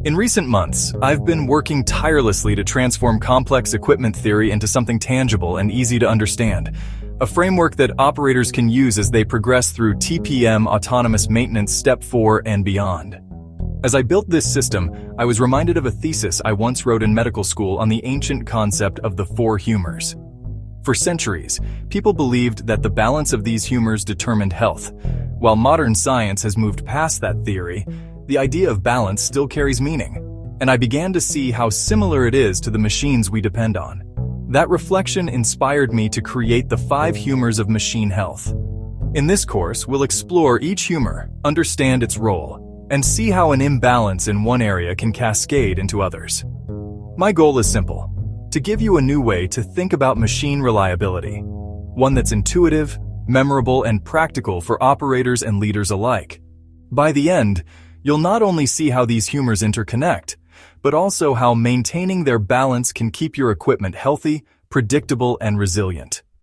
In recent months, I've been working tirelessly to transform complex equipment theory into something tangible and easy to understand, a framework that operators can use as they progress through TPM Autonomous Maintenance Step 4 and beyond. As I built this system, I was reminded of a thesis I once wrote in medical school on the ancient concept of the four humors. For centuries, people believed that the balance of these humors determined health. While modern science has moved past that theory, the idea of balance still carries meaning, and I began to see how similar it is to the machines we depend on. That reflection inspired me to create the 5 humors of machine health. In this course, we'll explore each humor, understand its role, and see how an imbalance in one area can cascade into others. My goal is simple: to give you a new way to think about machine reliability, one that's intuitive, memorable, and practical for operators and leaders alike. By the end, you'll not only see how these humors interconnect, but also how maintaining their balance can keep your equipment healthy, predictable, and resilient.